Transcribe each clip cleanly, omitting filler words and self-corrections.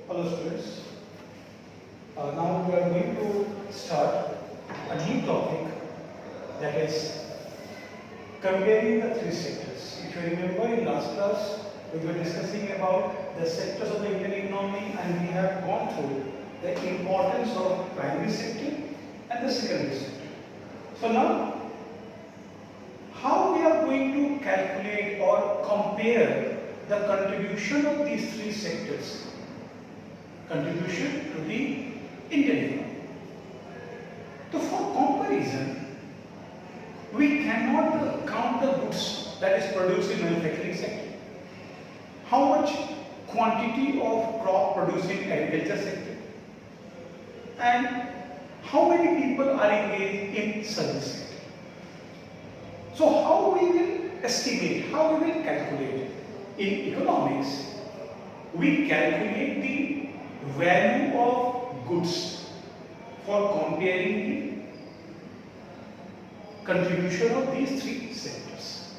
Hello students. Now we are going to start a new topic, that is comparing the three sectors. If you remember in last class we were discussing about the sectors of the Indian economy and we have gone through the importance of primary sector and the secondary sector. So now how we are going to calculate or compare the contribution of these three sectors, contribution to the Indian economy. So for comparison, we cannot count the goods that is produced in manufacturing sector, how much quantity of crop produced in agriculture sector, and how many people are engaged in service sector. So how we will estimate, how we will calculate? In economics, we calculate the value of goods for comparing the contribution of these three sectors.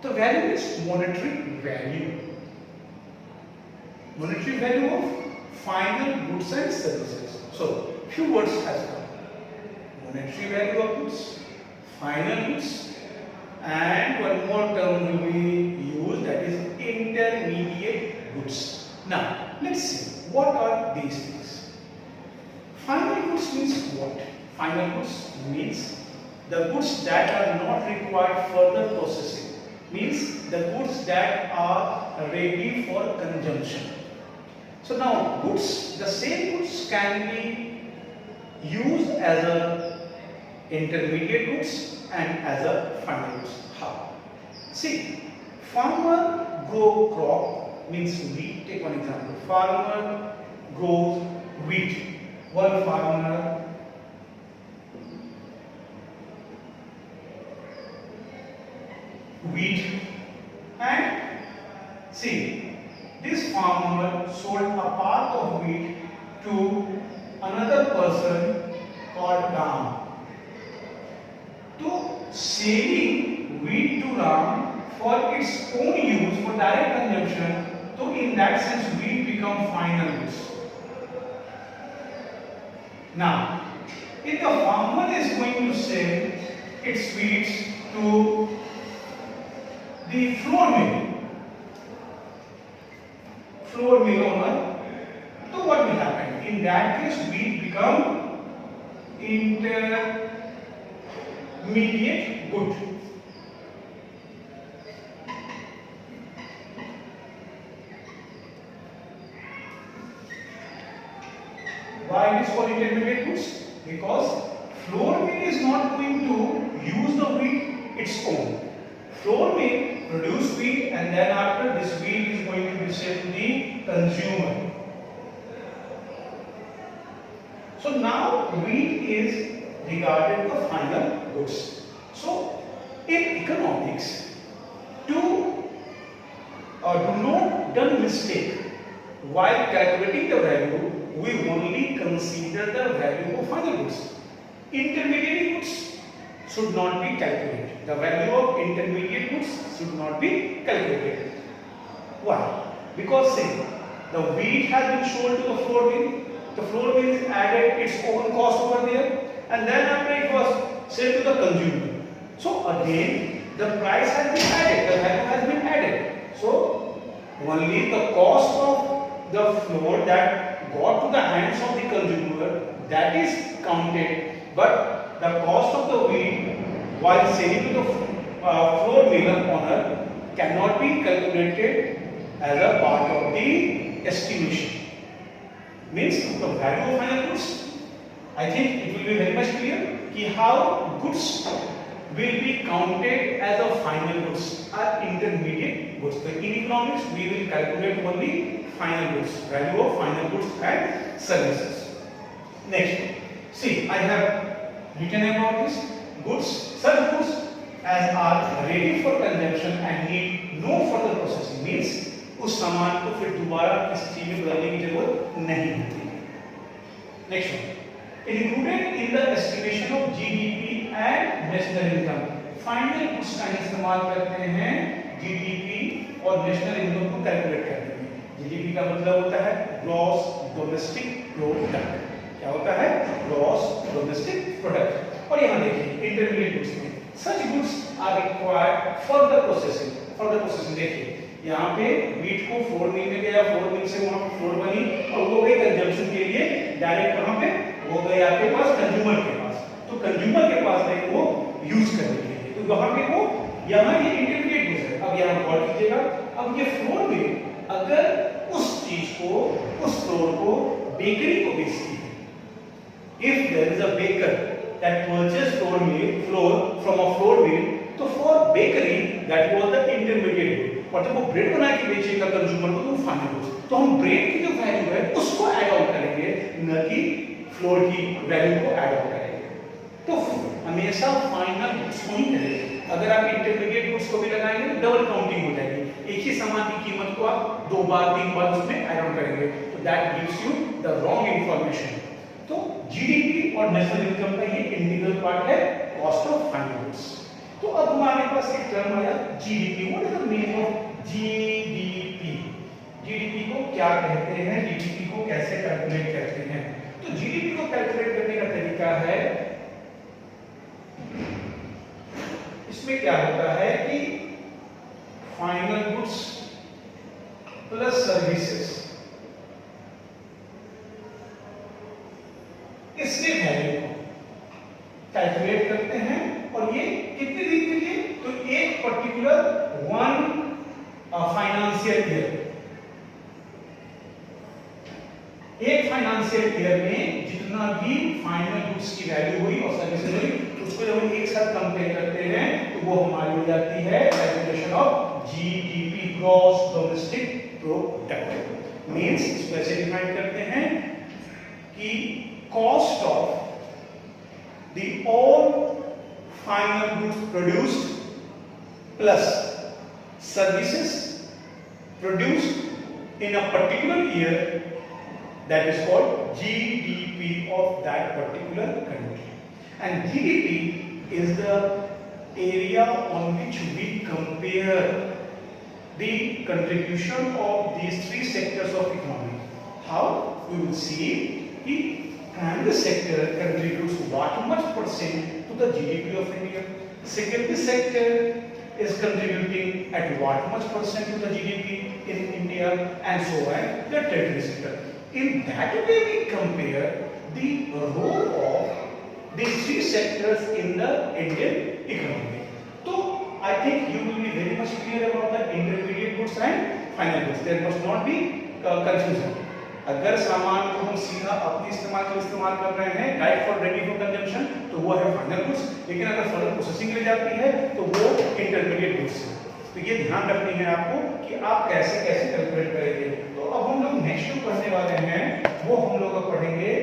The value is monetary value. Monetary value of final goods and services. So, few words has come. Monetary value of goods, final goods, and one more term will be used, that is intermediate goods. Now, let's see what are these things. Final goods means what? Final goods means the goods that are not required further processing, means the goods that are ready for consumption. So now goods, the same goods can be used as a intermediate goods and as a final goods. How? See, farmer grow crop means wheat. Take one example. Farmer grows wheat. One farmer wheat, and see, this farmer sold a part of wheat to another person called Ram. To selling wheat to Ram for its own use, for direct consumption, so in that sense wheat become final goods. Now, if the farmer is going to sell its wheat to the flour mill owner, so what will happen? In that case, wheat become intermediate good. Why it is called intermediate goods? Because flour mill is not going to use the wheat its own. Flour mill produce wheat and then after this wheat is going to be sold to the consumer. So now wheat is regarded the final goods. So in economics, do not done mistake while calculating the value. We only consider the value of final goods. Intermediate goods should not be calculated. The value of intermediate goods should not be calculated. Why? Because say the wheat has been sold to the flour mill. The flour mill is added its own cost over there, and then after it was sold to the consumer. So again the price has been added, the value has been added. So only the cost of the flour that got to the hands of the consumer, that is counted, but the cost of the wheat while selling to the flour mill owner cannot be calculated as a part of the estimation. Means the value of final goods, I think it will be very much clear ki how goods will be counted as a final goods or intermediate goods. So in economics we will calculate only final goods, value of final goods and services. Next, see, I have written about this goods, such goods as are ready for consumption and need no further processing, means उस सामान को फिर दोबारा किसी चीज में बदलने की जरूरत नहीं होती है. Next one, included in the estimation of GDP and national income. Final goods का इस्तेमाल करते हैं जीडीपी और नेशनल इनकम को कैलकुलेट करने में. जीडीपी का मतलब होता है ग्रॉस डोमेस्टिक प्रोडक्ट। क्या होता है? Gross domestic product. और यहाँ देखिए इंटरमीडिएट गुड्स में such goods are required for the processing. For the processing देखिए यहाँ पे व्हीट को फ्लोर मिल में गया, फ्लोर मिल से वहां पे फ्लोर बनी और वो गई कंजम्पशन के लिए डायरेक्ट कहां पे? वो गई आपके पास कंज्यूमर के पास। तो कंज्यूमर के पास गई वो यूज करने के लिए, तो वहां पे वो यहाँ ये इंटरमीडिएट गुड्स है। अब यहाँ गौर कीजिएगा, अब ये फ्लोर में अगर उस चीज को, उस फ्लोर को बेकरी को बेचती है, if there is a baker that purchase flour from a flour mill, तो for bakery that was the intermediate good. और जब वो ब्रेड बना के बेचेगा कंज्यूमर को तो वो फाइनल गुड्स। तो हम ब्रेड की जो वैल्यू है उसको ऐड ऑन करेंगे, न कि फ्लोर की वैल्यू को ऐड ऑन करेंगे। तो हमेशा फाइनल गुड्स को ही करेंगे। अगर आप इंटरमीडिएट गुड्स को भी लगाएंगे तो डबल काउंटिंग हो जाएगी। एक ही सामान की कीमत को आप 2 बार 3 बार उसमें ऐड ऑन करेंगे, तो that gives you the wrong information. तो जीडीपी और नेशनल इनकम का ये इंटीग्रल पार्ट है कॉस्ट ऑफ फाइनल गुड्स। तो अब हमारे पास एक टर्म आया GDP. What is the meaning of GDP? GDP को क्या कहते हैं? जीडीपी को कैसे कैलकुलेट करते हैं? तो जीडीपी को कैलकुलेट करने का तरीका है, इसमें क्या होता है कि फाइनल गुड्स प्लस सर्विसेज, इसके वैल्यू को कैलकुलेट करते हैं। और ये कितने दिन के लिए? तो एक पर्टिकुलर वन फाइनेंशियल ईयर, एक फाइनेंशियल ईयर में जितना भी फाइनल गुड्स की वैल्यू हुई और सर्विसेज हुई उसको जब हम एक साथ कंपेयर करते हैं तो वो हमारी हो जाती है calculation of GDP, gross domestic product. Means इसको ऐसे डिफाइन करते हैं कि cost of the all final goods produced plus services produced in a particular year, that is called GDP of that particular country. And GDP is the area on which we compare the contribution of these 3 sectors of economy. How? We will see कि primary sector contributes what much percent to the GDP of India. Secondary sector is contributing at what much percent to the GDP in India, and so on. The tertiary sector. In that way, we compare the role of these 3 sectors in the Indian economy. So I think you will be very much clear about the intermediate goods and final goods. There must not be confusion. अगर सामान को हम सीधा अपने इस्तेमाल के लिए इस्तेमाल कर रहे हैं, right for ready for consumption, तो वो है फाइनल गुड्स। लेकिन अगर फर्दर प्रोसेसिंग के लिए जाती है तो वो इंटरमीडिएट गुड्स है। तो ये ध्यान रखनी है आपको कि आप कैसे कैसे कैलकुलेट करेंगे। तो अब हम लोग नेक्स्ट जो पढ़ने वाले हैं वो हम लोग पढ़ेंगे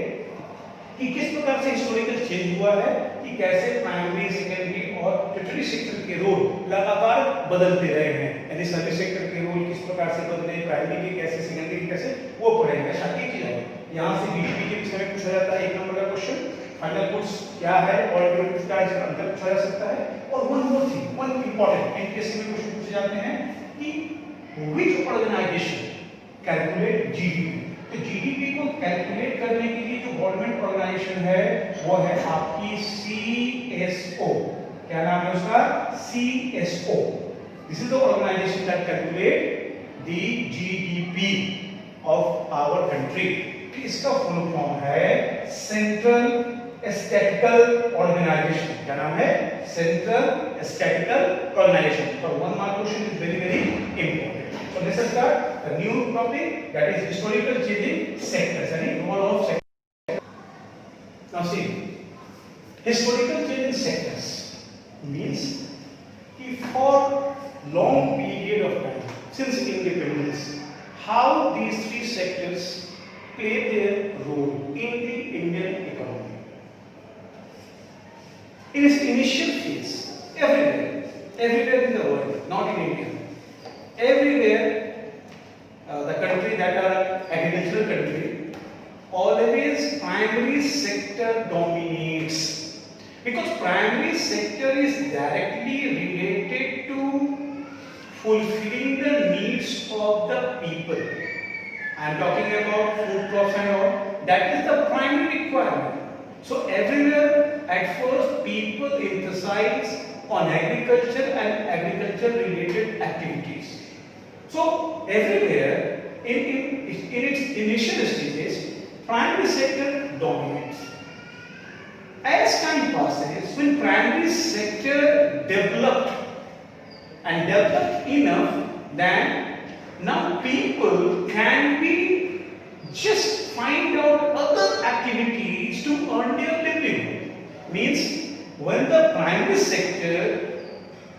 कि किस प्रकार से हिस्टोरिकल चेंज हुआ है, कि कैसे प्राइमरी, सेकेंडरी और टर्टियरी सेक्टर के रोल लगातार बदलते रहे हैं। यानी सर्विस सेक्टर के रोल किस प्रकार से बदले, प्राइमरी के कैसे, सेकेंडरी के कैसे, वो पढ़ेंगे। शायद एक चीज है यहाँ से बीटीपी के विषय में पूछा जाता है 1 नंबर का क्वेश्चन, फाइनल गुड्स क्या है और गुड्स का अंतर पूछा जा सकता है। और one more thing, one important MPSC में क्वेश्चन पूछे जाते हैं कि व्हिच ऑर्गेनाइजेशन कैलकुलेट जीडीपी। तो जीडीपी को कैलकुलेट करने के लिए जो गवर्नमेंट ऑर्गेनाइजेशन है वो है आपकी सीएसओ। क्या नाम है उसका? CSO. This is the organization that calculate the GDP of our country. इसका फुल फॉर्म है सेंट्रल स्टैटिस्टिकल ऑर्गेनाइजेशन। क्या नाम है? Central statistical organization. और 1 mark question is very very important. So let's start a new topic, that is historical change in sectors, and role of sectors. Now see, historical change in sectors means that for long period of time since independence, how these 3 sectors play their role in the Indian economy. In its initial phase, everywhere in the world, not in India. Everywhere, the country that are agricultural country, always primary sector dominates, because primary sector is directly related to fulfilling the needs of the people. I am talking about food crops and all. That is the primary requirement. So everywhere at first people emphasize on agriculture and agriculture related activities. So everywhere in its initial stages, primary sector dominates. As time passes, when primary sector developed and developed enough, then now people can be just find out other activities to earn their living. Means when the primary sector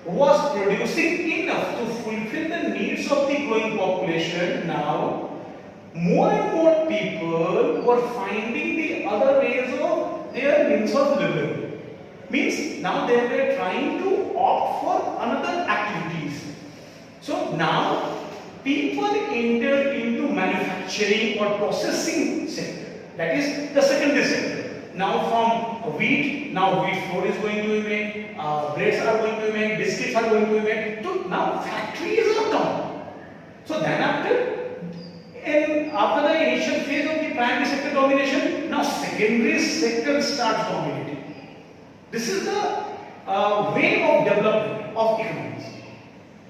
was producing enough to fulfill the needs of the growing population, now more and more people were finding the other ways of their means of living. Means now they were trying to opt for another activities. So now people enter into manufacturing or processing sector. That is the secondary sector. Now from wheat, now wheat flour is going to be made, breads are going to be made, biscuits are going to be made. So now factories are come. So then after the initial phase of the primary sector domination, now secondary sector starts dominating. This is the way of development of economies.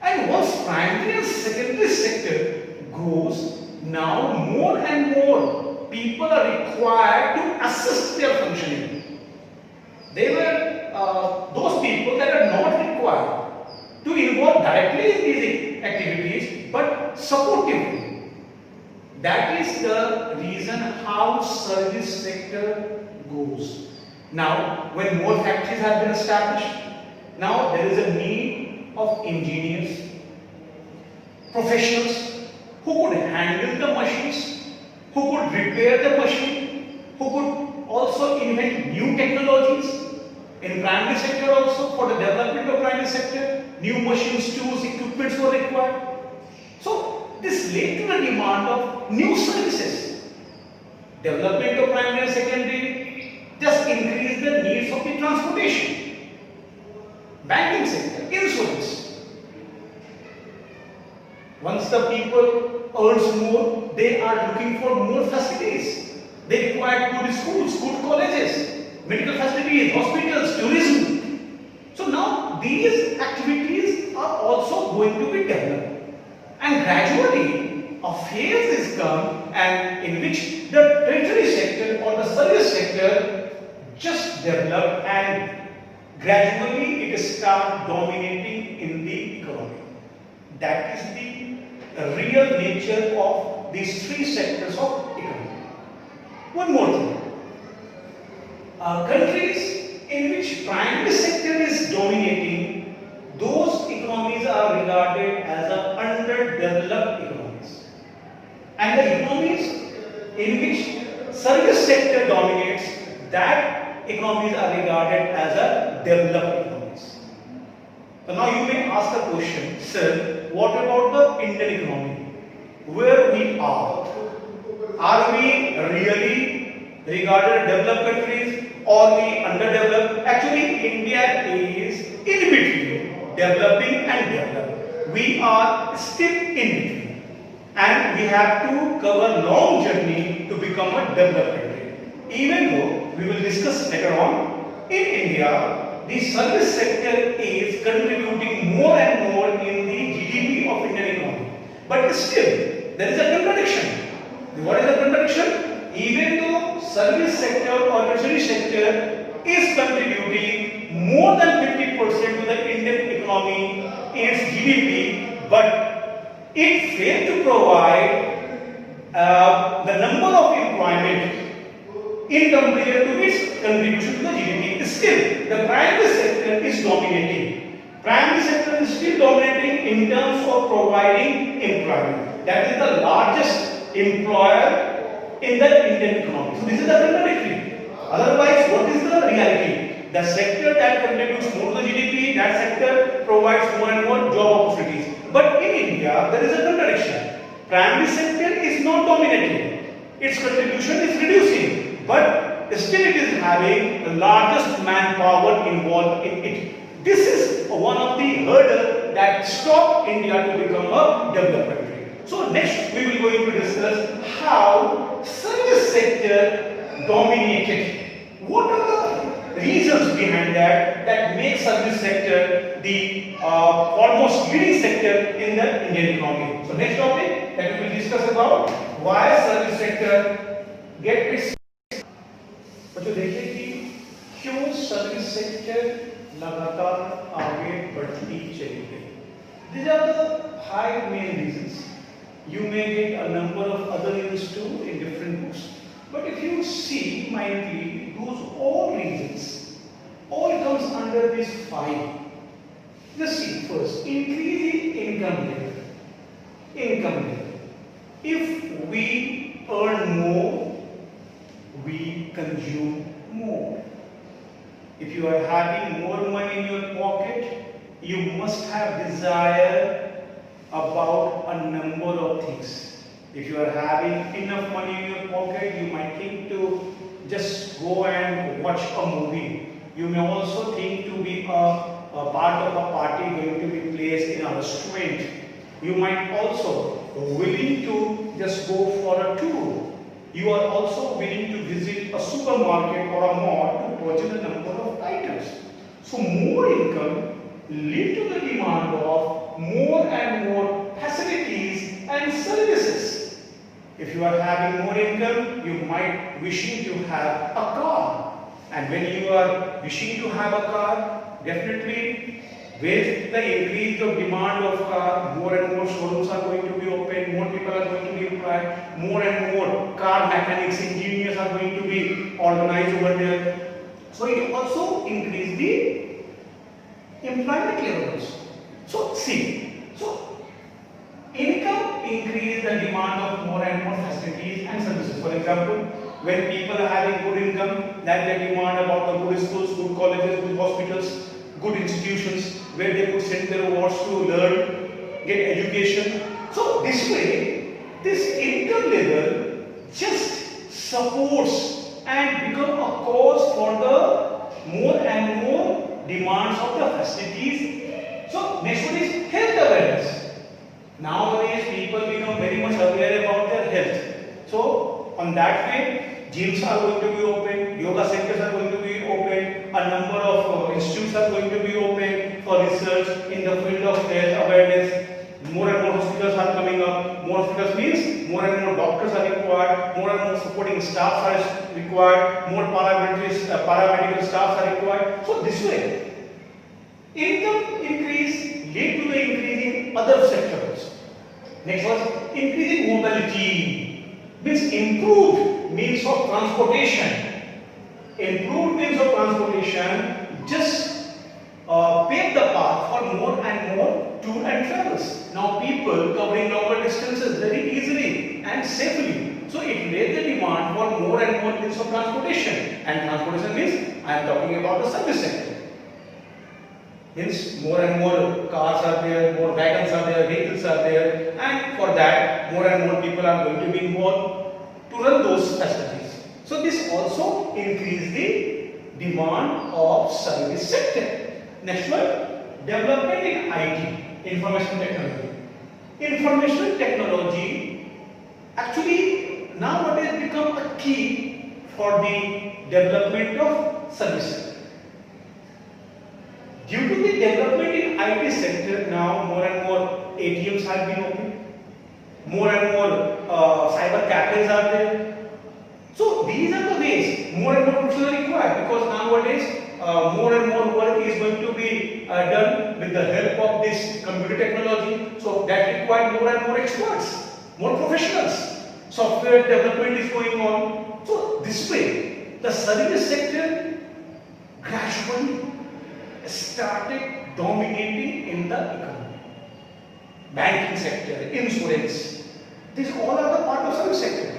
And once primary and secondary sector grows, now more and more people are required to assist their functioning. They were those people that are not required to involve directly in these activities, but supportively. That is the reason how service sector goes. Now, when more factories have been established, now there is a need of engineers, professionals who could handle the machines, who could repair the machine, who could also invent new technologies. In primary sector also, for the development of primary sector, new machines, tools, equipments were required. So this led to the demand of new services. Development of primary and secondary just increased the needs of the transportation, banking sector, insurance. Once the people earns more, they are looking for more facilities. They require good schools, good colleges, medical facilities, hospitals, tourism. So now these activities are also going to be developed. And gradually a phase is come and in which the tertiary sector or the service sector just develop and gradually it starts dominating in the economy. That is the real nature of these three sectors of economy. One more thing. Countries in which primary sector is dominating, those economies are regarded as underdeveloped economies. And the economies in which service sector dominates, that economies are regarded as a developed economies. So now you may ask the question, sir, what about the Indian economy? Where we are? Are we really regarded developed countries or we underdeveloped? Actually, India is in between developing and developed. We are still in between, and we have to cover long journey to become a developed country. Even though we will discuss later on, in India, the service sector is contributing more and more in the GDP of Indian economy. But still, there is a contradiction. What is the contradiction? Even though service sector or tertiary sector is contributing more than 50% to the Indian economy in its GDP, but it failed to provide the number of employment in compared to its contribution to the GDP. Still, the primary sector is dominating. Primary sector is still dominating in terms of providing employment. That is the largest employer in the Indian economy. So this is the contradictory. Otherwise, what is the reality? The sector that contributes more to the GDP, that sector provides more and more job opportunities. But in India, there is a contradiction. Primary sector is not dominating. Its contribution is reducing. But still it is having the largest manpower involved in it. This is one of the hurdles that stop India to become a developed country. So next we will going to discuss now service sector dominated. What are the reasons behind that make service sector the almost leading sector in the Indian economy? So next topic that we will discuss about why service sector get its. बच्चों देखिए कि क्यों service sector लगातार आगे बढ़ती चली गई. These are the 5 main reasons. You may get a number of other reasons too in different books. But if you see mindfully, those all reasons all comes under these 5. Just see first, increasing income level. Income level. If we earn more, we consume more. If you are having more money in your pocket, you must have desire about a number of things. If you are having enough money in your pocket, you might think to just go and watch a movie. You may also think to be a part of a party going to be placed in a restaurant. You might also willing to just go for a tour. You are also willing to visit a supermarket or a mall to purchase a number of items. So more income lead to the demand of more and more facilities and services. If you are having more income, you might wishing to have a car. And when you are wishing to have a car, definitely with the increase of demand of car, more and more showrooms are going to be open, more people are going to be employed, more and more car mechanics, engineers are going to be organized over there. So it also increase the employment levels. So see, so income increase the demand of more and more facilities and services. For example, when people are having good income, that they demand about the good schools, good colleges, good hospitals, good institutions where they could send their wards to learn, get education. So this way, this income level just supports and become a cause for the more and more demands of the facilities. So next one is health awareness. Nowadays people become very much aware about their health. So on that way, gyms are going to be open, yoga centers are going to be open, a number of institutes are going to be open for research in the field of health awareness. More and more hospitals are coming up. More hospitals means more and more doctors are required, more and more supporting staff are required, more paramedical staff are required. So this way, income increase lead to the increase in other sectors. Next one, increasing mobility means improved means of transportation. Improved means of transportation just pave the path for more and more tour and travels. Now people covering longer distances very easily and safely. So it made the demand for more and more means of transportation. And transportation means I am talking about the service sector. Means more and more cars are there, more wagons are there, vehicles are there, and for that more and more people are going to be involved to run those facilities. So this also increase the demand of service sector. Next one, development in IT, information technology. Information technology actually nowadays become a key for the development of service sector. Due to the development in IT sector, now more and more ATMs have been opened, more and more cyber cafes are there. So these are the ways more and more professionals are required, because nowadays more and more work is going to be done with the help of this computer technology. So that requires more and more experts, more professionals. Software development is going on. So this way, the service sector gradually started dominating in the economy. Banking sector, insurance, these all are the part of service sector.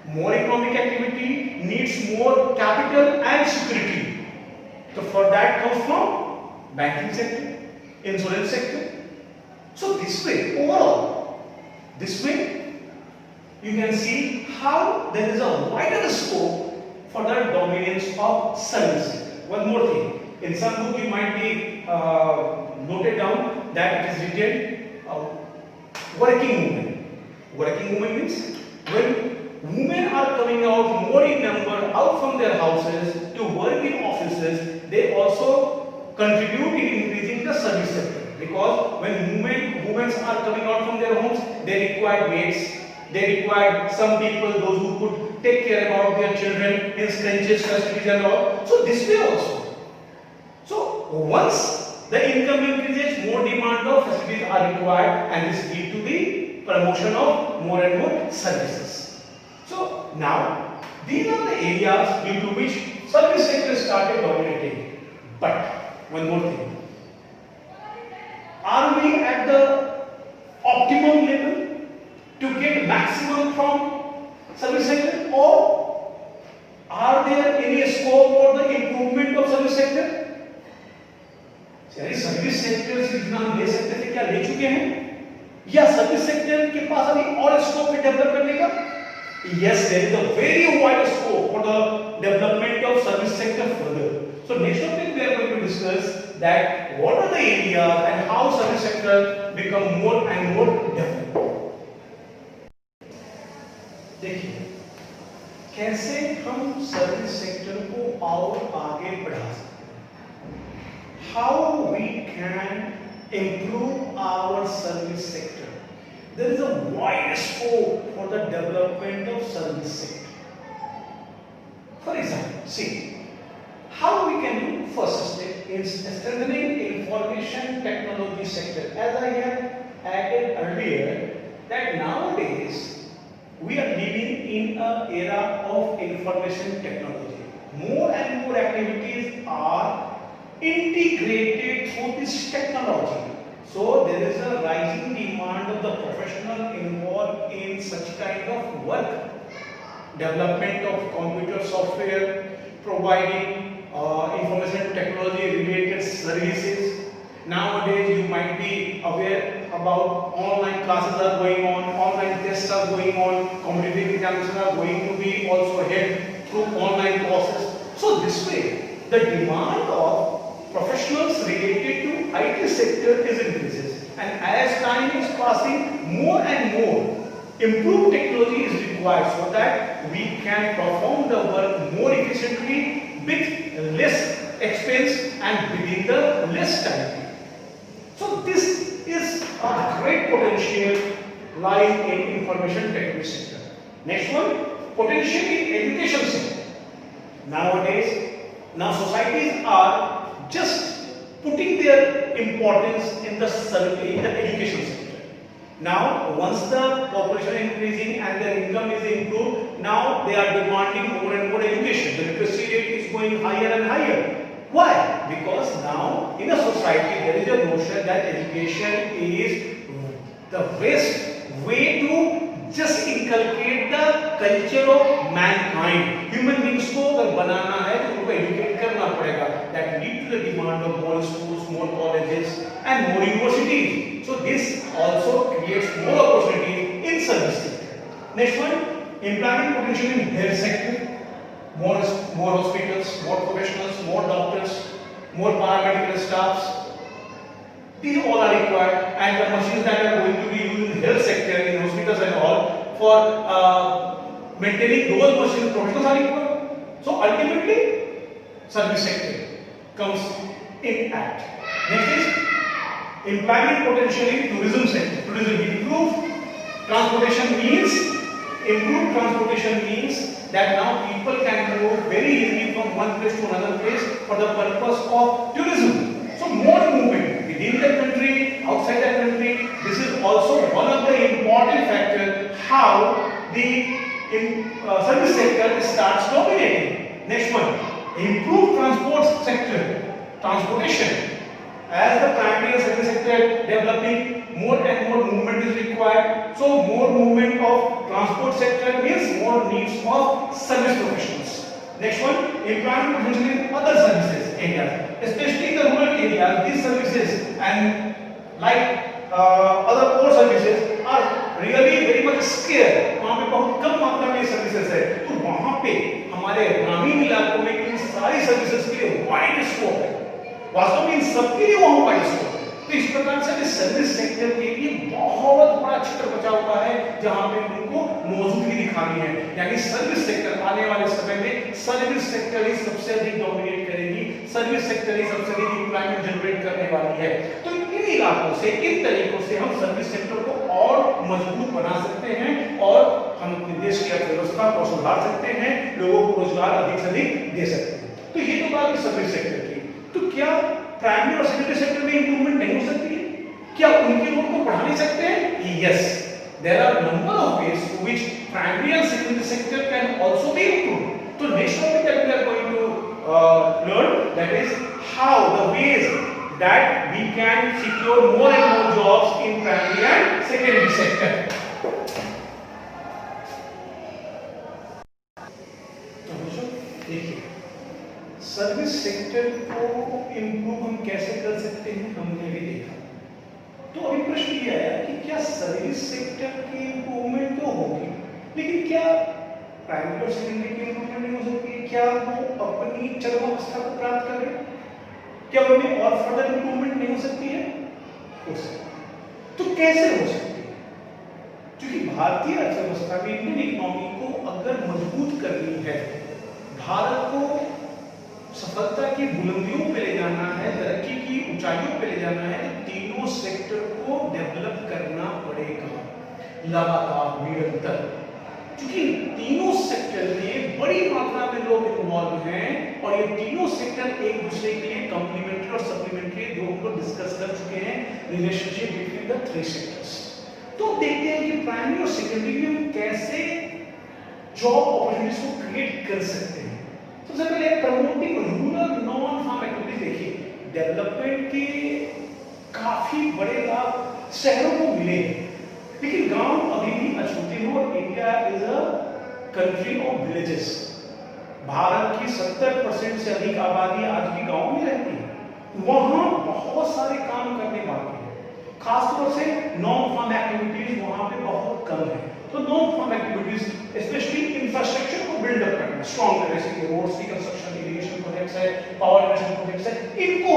More economic activity needs more capital and security. So for that comes from banking sector, insurance sector. So this way, overall, this way you can see how there is a wider scope for the dominance of service sector. One more thing. In some book you might be noted down that it is written working woman. Working woman means when women more in number out from their houses to work in offices, they also contribute in increasing the service sector. Because when women are coming out from their homes, they require maids, they require some people, those who could take care about their children in crèches, custodies and all. So this way also. So once the income increases, more demand of facilities are required, and this lead to the promotion of more and more services. So now these are the areas due to which service sector started dominating. But one more thing. Are we at the optimum level to get maximum from service sector, or are there any scope for the improvement of service sector? Service sector से जितना हम ले सकते थे क्या ले चुके हैं, या सर्विस सेक्टर के पास अभी और स्कोप है डेवलप करने का? Yes, there is a very wide scope for the development of service sector further. So next topic we are going to discuss that what are the areas and how service sector become more and more developed. देखिए कैसे हम service sector को और आगे बढ़ा सकते हैं, how we can improve our service sector. There is a wide scope for the development of service sector. For example, see how we can do first step in strengthening information technology sector. As I have added earlier that nowadays we are living in an era of information technology. More and more activities are integrated through this technology. So there is a rising demand of the professional involved in such kind of work. Development of computer software, providing information technology related services. Nowadays you might be aware about online classes are going on, online tests are going on, competitive examinations are going to be also held through online process. So this way the demand of professionals related to IT sector is increases, and as time is passing, more and more improved technology is required so that we can perform the work more efficiently with less expense and within the less time. So this is a great potential lies in information technology sector. Next one, potential in education sector. Nowadays, societies are just putting their importance in the education sector. Now, once the population is increasing and their income is improved, now they are demanding more and more education. The literacy rate is going higher and higher. Why? Because now in a society there is a notion that education is the best way to just inculcate the culture of mankind. Human beings को अगर बनाना है तो उनको educate करना पड़ेगा. That lead to the demand of more schools, more colleges, and more universities. So this also creates more opportunities in service sector. Next one, employment potential in health sector. More hospitals, more professionals, more doctors, more paramedical staffs. These all are required, and the machines that are going to be used in health sector, in hospitals and all, for maintaining those machines, professionals are required. So ultimately, service sector comes in act. Next is employment potential in tourism sector. Tourism improved transportation means that now people can move very easily from one place to another place for the purpose of tourism. So more movement within the country, outside the country. This is also one of the important factors how the service sector starts dominating. Next one, improved transport sector, transportation. As the primary and secondary sector developing, more and more movement is required. So more movement of transport sector means more needs of service professionals. Next one, employment potential in other services areas, especially in the rural areas. These services and like other core services are really very much scarce. वहाँ पे बहुत कम मात्रा में services है, तो वहाँ पे हमारे ग्रामीण इलाकों में इन सारी सर्विसेज के लिए वाइड स्कोप है. वास्तव में इन सबके लिए वहाँ वाइड स्कोप है. तो इस प्रकार से सर्विस सेक्टर के लिए बहुत बड़ा क्षेत्र बचा हुआ है जहां पे उनको मौजूदगी दिखानी है। यानी सर्विस सेक्टर आने वाले समय में सर्विस सेक्टर ही सबसे अधिक डोमिनेट करेगी, सर्विस सेक्टर ही सबसे अधिक एम्प्लॉयमेंट जनरेट करने वाली है। तो इन इलाकों से, इन तरीकों से हम सर्विस सेक्टर को और मजबूत बना सकते हैं और हम अपने देश की अर्थव्यवस्था को सुधार सकते हैं, लोगों को रोजगार अधिक से अधिक दे सकते हैं। तो ये तो बात है सर्विस सेक्टर की। तो क्या प्राइमरी और सेकेंडरी सेक्टर में इंप्रूवमेंट नहीं हो सकती है? क्या उनके रोल को बढ़ा नहीं सकते हैं? Yes, there are number of ways through which primary and secondary sector can also be improved. तो next topic that we are going to learn that is how the ways that we can secure more and more jobs in primary and secondary sector. देखिए, service sector को improve हम कैसे कर सकते हैं हमने भी देखा। तो अभी प्रश्न ये आया कि क्या सर्विस सेक्टर की इंप्रूवमेंट तो होगी, लेकिन क्या प्राइमरी और सेकेंडरी की इंप्रूवमेंट नहीं हो सकती? क्या वो अपनी चरमावस्था को प्राप्त कर रहे हैं? क्या उनमें और फर्दर इंप्रूवमेंट नहीं हो सकती है? हो सकती है। तो कैसे हो सकती है? क्योंकि भारतीय अर्थव्यवस्था में, इंडियन इकोनॉमी को अगर मजबूत करनी है, भारत को सफलता की बुलंदियों पे ले जाना है, तरक्की की ऊंचाइयों पे ले जाना है, तो तीनों सेक्टर को डेवलप करना पड़ेगा लगातार, निरंतर। क्योंकि तीनों सेक्टर में बड़ी मात्रा में लोग इन्वॉल्व हैं और ये तीनों सेक्टर एक दूसरे के लिए कॉम्प्लीमेंट्री और सप्लीमेंट्री, दो को डिस्कस कर चुके हैं, relationship between the three sectors. तो देखते हैं कि प्राइमरी और सेकेंडरी में हम कैसे जॉब अपॉर्चुनिटीज को क्रिएट कर सकते हैं। सबसे पहले promoting rural non farm activities. देखिए, डेवलपमेंट के काफी बड़े लाभ शहरों को मिले, लेकिन गांव अभी भी अछूते हैं और India is a country of villages. Bharat की 70% से अधिक आबादी आज भी गांव में रहती है। वहां बहुत सारे काम करने बाकी है, खासतौर से नॉन फार्म एक्टिविटीज वहां पे बहुत कम है। तो non farm activities, specially infrastructure को बिल्डअप करना, स्ट्रॉन्ग करना, जैसे रोड्स की कंस्ट्रक्शन, इरिगेशन प्रोजेक्ट्स है, पावर जनरेशन प्रोजेक्ट्स है, इनको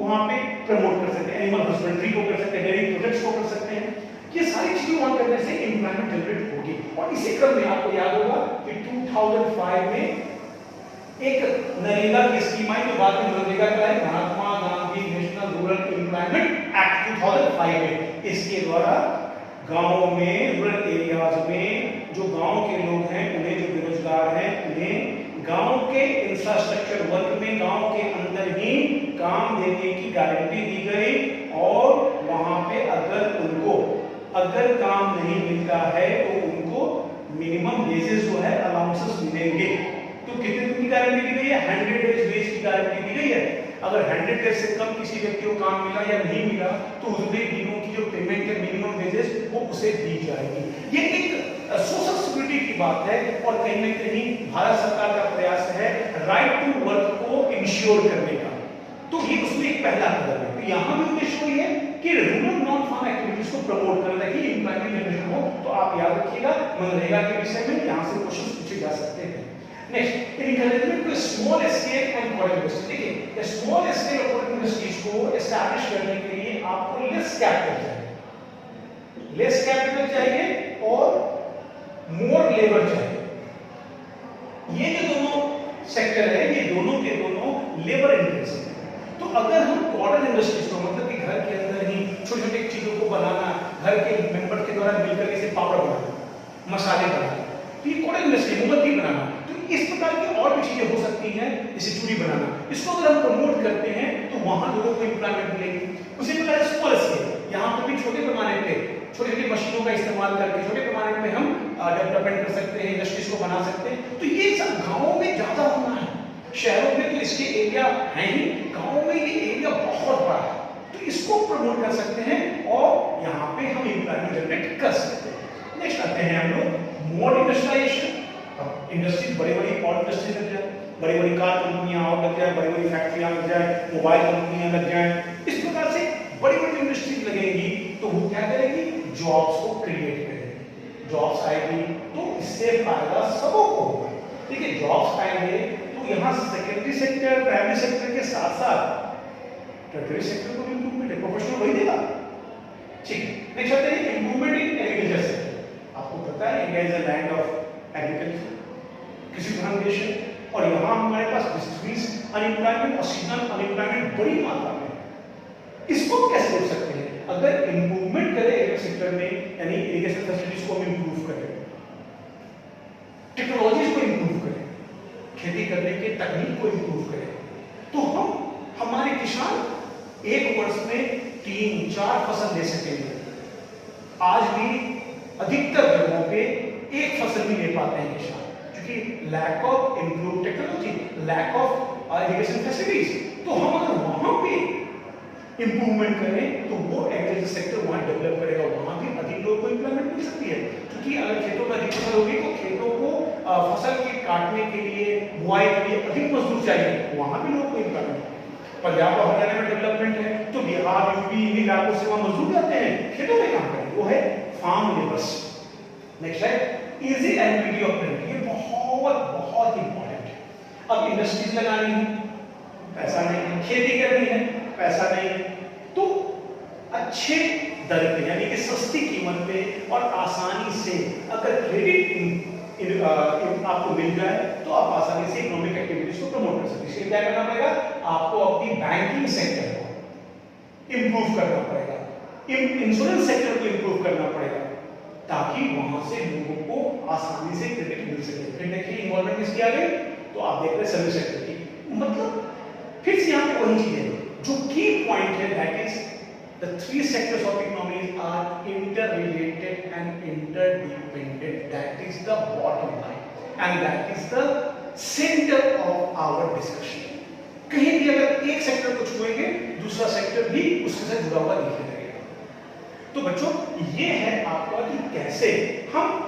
वहां पे प्रमोट कर सकते हैं। एनिमल हस्बेंड्री को कर सकते हैं, डेयरी प्रोजेक्ट्स को कर सकते हैं। ये सारी चीजें वहां करने से एम्प्लॉयमेंट जनरेट होगी। और इसी क्रम में आपको याद होगा कि 2005 में एक नरेगा की स्कीम आई, जो बाद में मनरेगा कहलाई, Mahatma Gandhi national rural employment act 2005 में। इसके द्वारा गांवों में, रूरल एरियाज में जो गांव के लोग हैं, उन्हें, जो बेरोजगार हैं, उन्हें गांव के इंफ्रास्ट्रक्चर वर्क में, गांव के अंदर ही काम देने की गारंटी दी गई। और वहां पे अगर काम नहीं मिलता है तो उनको मिनिमम वेजेस जो है, अलाउंसेस मिलेंगे। तो कितने दिन की गारंटी दी गई है? 100 डेज वेज की गारंटी दी गई है। अगर 100 डेज से कम किसी व्यक्ति को काम मिला या नहीं मिला तो उतने दिनों की जो पेमेंट है, मिनिमम वेजेस, वो उसे दी जाएगी। ये एक सोशल सिक्योरिटी की बात है और कहीं न कहीं भारत सरकार का प्रयास है राइट टू वर्क को इंश्योर करने का। तो ये उसमें एक पहला कदम है। तो यहाँ भी उद्देश्य ये है कि रूरल नॉन फार्म एक्टिविटीज को प्रमोट करना है कि एम्प्लॉयमेंट जनरेशन हो। तो आप याद रखिएगा मनरेगा के विषय में यहाँ से क्वेश्चन पूछे जा सकते हैं। Next, encouragement to small scale and corporate industry. देखिए, स्मॉल स्केल और कॉर्पोरेट इंडस्ट्रीज को एस्टैब्लिश करने के लिए आपको लेस कैपिटल चाहिए, लेस कैपिटल चाहिए और मोर लेबर चाहिए। ये जो दोनों सेक्टर है, ये दोनों के दोनों लेबर इंटेंसिव है। तो अगर हम कॉटन इंडस्ट्रीज को, मतलब कि घर के अंदर ही छोटी छोटी चीजों को बनाना, घर के मेंबर के द्वारा मिलकर जैसे पाउडर बनाना, मसाले बनाना, तो ये कॉटन इंडस्ट्री, मोमबत्ती बनाना, तो इस प्रकार की और भी चीजें हो सकती हैं, जैसे चूड़ी बनाना। इसको अगर हम प्रमोट करते हैं तो वहां लोगों को एम्प्लॉयमेंट मिलेगी। उसी प्रकार स्मॉल स्केल, यहाँ पर भी छोटे पैमाने पे छोटी छोटी मशीनों का इस्तेमाल करके छोटे पैमाने पे हम डेवलपमेंट कर सकते हैं, इंडस्ट्रीज को बना सकते हैं। तो ये सब गाँवों में ज्यादा होना है, शहरों में तो इसके एरिया है ही, गाँवों में ये एरिया बहुत बड़ा है। तो इसको प्रमोट कर सकते हैं और यहाँ पे हम एम्प्लॉयमेंट जनरेट कर सकते हैं। नेक्स्ट आते हैं हम लोग मोर इंडस्ट्रियलाइजेशन। इंडस्ट्री, बड़ी बड़ी और इंडस्ट्री लग जाए, बड़ी बड़ी कार कंपनियां और लग जाए, बड़ी बड़ी फैक्ट्रियां लग जाए, मोबाइल कंपनियां लग जाए। इस प्रकार से बड़ी बड़ी इंडस्ट्री लगेंगी तो वो क्या करेगी? जॉब्स को क्रिएट करेगी। जॉब्स आएगी तो इससे फायदा सबको होगा। देखिए, जॉब्स आएंगे तो यहाँ सेकेंडरी सेक्टर, प्राइमरी सेक्टर के साथ साथ टर्टियरी सेक्टर को भी इंप्रूवमेंट इम्प्रूवमेंट प्रोफेशनल वही देगा। ठीक, नेक्स्ट आते हैं इम्प्रूवमेंट इन एग्रीकल्चर सेक्टर। आपको पता है India is a land of agriculture, कृषि प्रधान देश है, और यहाँ हमारे पास डिस्ट्रीज अनएम्प्लॉयमेंट और सीजनल अनएम्प्लॉयमेंट बड़ी मात्रा में। इसको कैसे रोक सकते हैं? अगर इम्प्रूवमेंट करें एग्रीकल्चर सेक्टर में, यानी इरिगेशन फैसिलिटीज को हम इम्प्रूव करें, टेक्नोलॉजी को इम्प्रूव करें, खेती करने के तकनीक को इम्प्रूव करें, तो हमारे किसान एक वर्ष में 3-4 फसल ले सकेंगे। आज भी अधिकतर जगहों पे एक फसल भी ले पाते हैं किसान, क्योंकि lack of improve technology, lack of irrigation facilities. तो हम अगर वहां पे इम्प्रूवमेंट करें तो वो एग्रीकल्चर सेक्टर वहां डेवलप करेगा, वहां भी अधिक लोगों को एम्प्लॉयमेंट मिल सकती है। क्योंकि अगर खेतों में अधिक फसल होगी तो खेतों को फसल के काटने के लिए, बुआई के लिए अधिक मजदूर चाहिए, वहां भी लोगों को एम्प्लॉयमेंट। पंजाब और हरियाणा में डेवलपमेंट है तो बिहार, यूपी इन इलाकों से वहां मजदूर जाते हैं खेतों में काम करने, वो है फार्म लेबर्स। नेक्स्ट है इजी एबिलिटी ऑफ प्रिंट, ये बहुत इंपॉर्टेंट है। अब इंडस्ट्रीज लगानी है, पैसा नहीं है, खेती करनी है, पैसा नहीं है, तो अच्छे दर पे यानी कि सस्ती कीमत पे और आसानी से अगर क्रेडिट आपको मिल जाए तो आप आसानी से इकोनॉमिक एक्टिविटीज को प्रमोट कर सकते हैं। इसलिए क्या करना पड़ेगा? आपको अपनी बैंकिंग सेक्टर को इंप्रूव करना पड़ेगा, इंश्योरेंस सेक्टर को इंप्रूव करना पड़ेगा, ताकि वहां से लोगों को आसानी से क्रेडिट मिल सके। फिर देखिए इन्वॉल्वमेंट किसकी आ गई, तो आप देख रहे हैं सर्विस सेक्टर की। मतलब फिर से यहाँ पे वही चीज है जो की पॉइंट है, that is the three sectors of economy are interrelated and interdependent. That is the bottom line and that is the center of our discussion. कहीं भी अगर एक सेक्टर को छुएंगे दूसरा सेक्टर भी उसके साथ जुड़ा हुआ दिखने लगेगा। तो बच्चों ये है आपका कि कैसे हम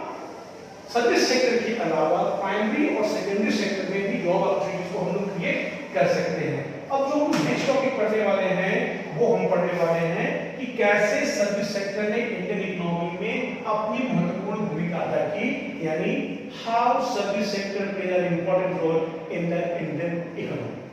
सर्विस सेक्टर के अलावा प्राइमरी और सेकेंडरी सेक्टर में भी जॉब अपॉर्चुनिटीज को हम लोग क्रिएट कर सकते हैं। अब जो हम नेक्स्ट टॉपिक पढ़ने वाले हैं वो हम पढ़ने वाले हैं कि कैसे सर्विस सेक्टर ने इंडियन इकोनॉमी में अपनी महत्वपूर्ण भूमिका अदा की, यानी how service sector plays an important role in the Indian economy.